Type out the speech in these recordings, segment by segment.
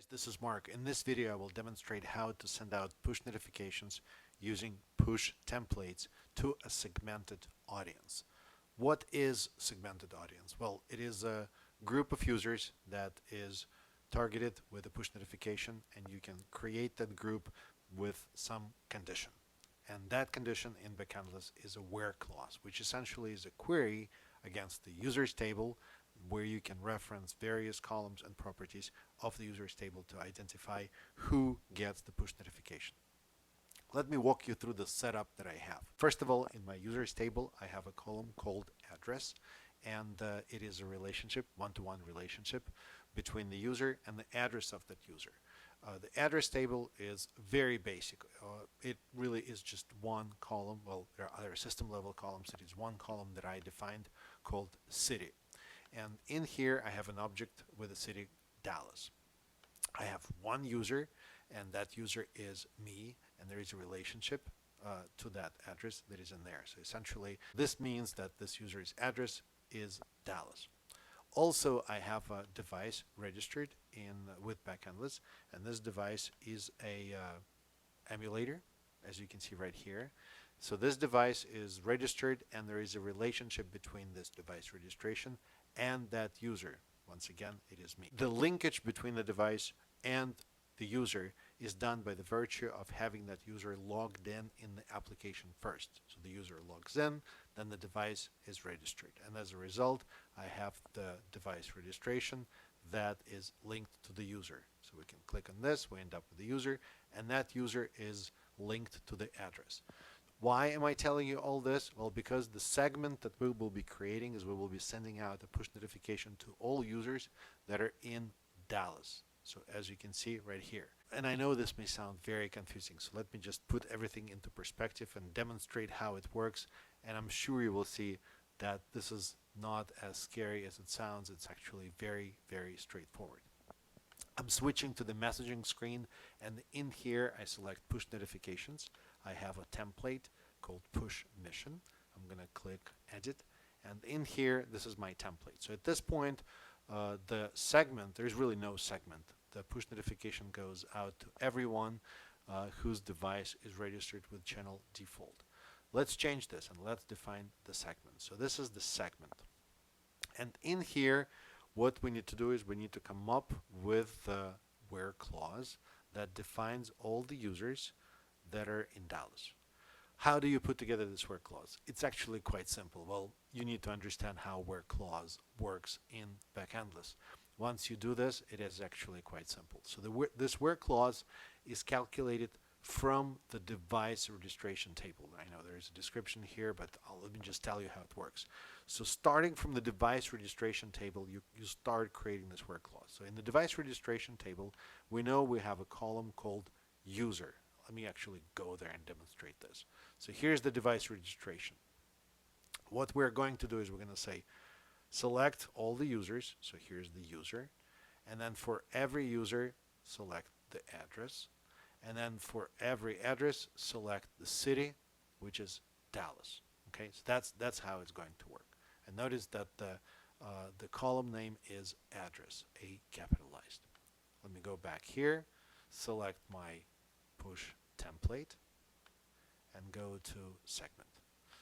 Guys, this is Mark. In this video, I will demonstrate how to send out push notifications using push templates to a segmented audience. What is segmented audience? Well, it is a group of users that is targeted with a push notification, and you can create that group with some condition. And that condition in Backendless is a where clause, which essentially is a query against the users table where you can reference various columns and properties of the users table to identify who gets the push notification. Let me walk you through the setup that I have. First of all, in my users table, I have a column called address, and it is a relationship, one-to-one relationship between the user and the address of that user. The address table is very basic. It really is just one column. Well, there are other system level columns. It is one column that I defined called city. And in here, I have an object with the city Dallas. I have one user, and that user is me, and there is a relationship to that address that is in there. So essentially, this means that this user's address is Dallas. Also, I have a device registered with Backendless, and this device is a emulator, as you can see right here. So this device is registered, and there is a relationship between this device registration and that user. Once again, it is me. The linkage between the device and the user is done by the virtue of having that user logged in the application first. So the user logs in, then the device is registered. And as a result, I have the device registration that is linked to the user. So we can click on this, we end up with the user, and that user is linked to the address. Why am I telling you all this? Well, because the segment that we will be creating is we will be sending out a push notification to all users that are in Dallas. So as you can see right here. And I know this may sound very confusing, so let me just put everything into perspective and demonstrate how it works. And I'm sure you will see that this is not as scary as it sounds. It's actually very, very straightforward. I'm switching to the messaging screen, and in here I select push notifications. I have a template called push mission. I'm going to click edit, and in here this is my template. So at this point, the segment, there's really no segment. The push notification goes out to everyone whose device is registered with channel default. Let's change this and let's define the segment. So this is the segment, and in here what we need to do is we need to come up with the where clause that defines all the users that are in Dallas. How do you put together this where clause? It's actually quite simple. Well, you need to understand how where clause works in Backendless. Once you do this, it is actually quite simple. So this where clause is calculated from the device registration table. I know there is a description here, but let me just tell you how it works. So starting from the device registration table, you start creating this where clause. So in the device registration table, we know we have a column called user. Let me actually go there and demonstrate this. So here's the device registration. What we're going to do is we're going to say select all the users. So here's the user. And then for every user, select the address. And then for every address, select the city, which is Dallas. Okay, so that's how it's going to work. And notice that the column name is address, A capitalized. Let me go back here, select my push template, and go to segment.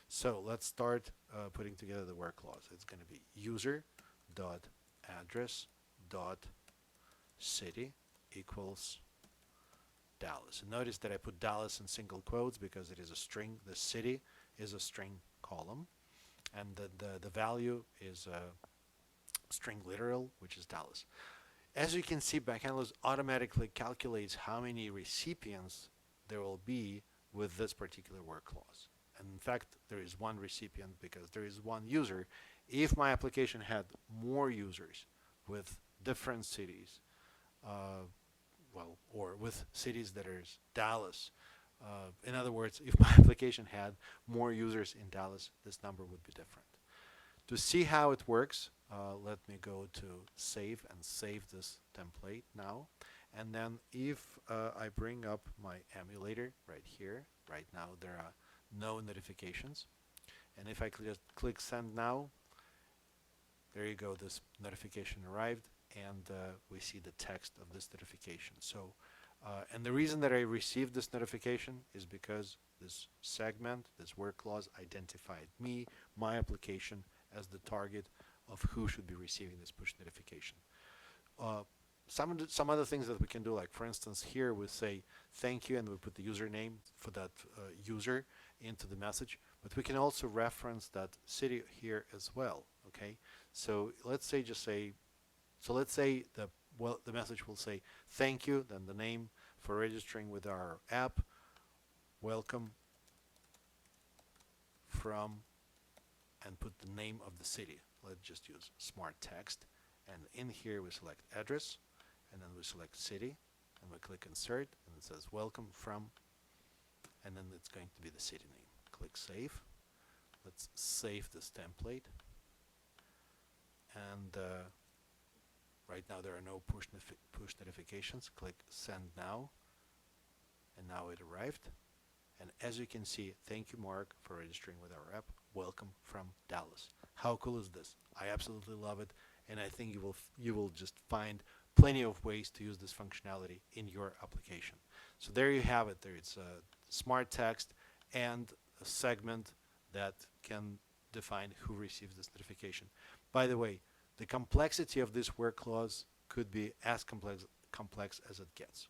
So let's start putting together the where clause. It's going to be user dot address dot city equals Dallas. And notice that I put Dallas in single quotes because it is a string. The city is a string column, and the value is a string literal, which is Dallas. As you can see, Backendless automatically calculates how many recipients there will be with this particular where clause. And in fact, there is one recipient because there is one user. If my application had more users with different cities, or with cities that are Dallas. In other words, if my application had more users in Dallas, this number would be different. To see how it works, let me go to save and save this template now. And then if I bring up my emulator right here, right now there are no notifications. And if I just click send now, there you go, this notification arrived. and we see the text of this notification. So, and the reason that I received this notification is because this segment, this work clause, identified me, my application, as the target of who should be receiving this push notification. Some other things that we can do, like for instance, here we say thank you, and we put the username for that user into the message. But we can also reference that city here as well. Okay, so let's say the message will say thank you, then the name for registering with our app, welcome from, and put the name of the city. Let's just use smart text, and in here we select address, and then we select city, and we click insert, and it says welcome from, and then it's going to be the city name. Click save. Let's save this template, and right now there are no push notifications. Click send now, and now it arrived. And as you can see, thank you, Mark, for registering with our app. Welcome from Dallas. How cool is this? I absolutely love it, and I think you will just find plenty of ways to use this functionality in your application. So there you have it. There it's a smart text and a segment that can define who receives this notification. By the way, the complexity of this work clause could be as complex as it gets.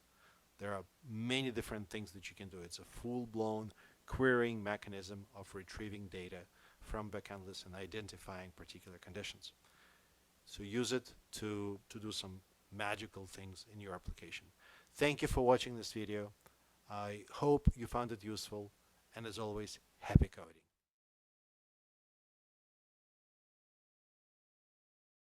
There are many different things that you can do. It's a full-blown querying mechanism of retrieving data from backend lists and identifying particular conditions. So use it to do some magical things in your application. Thank you for watching this video. I hope you found it useful, and as always, happy coding.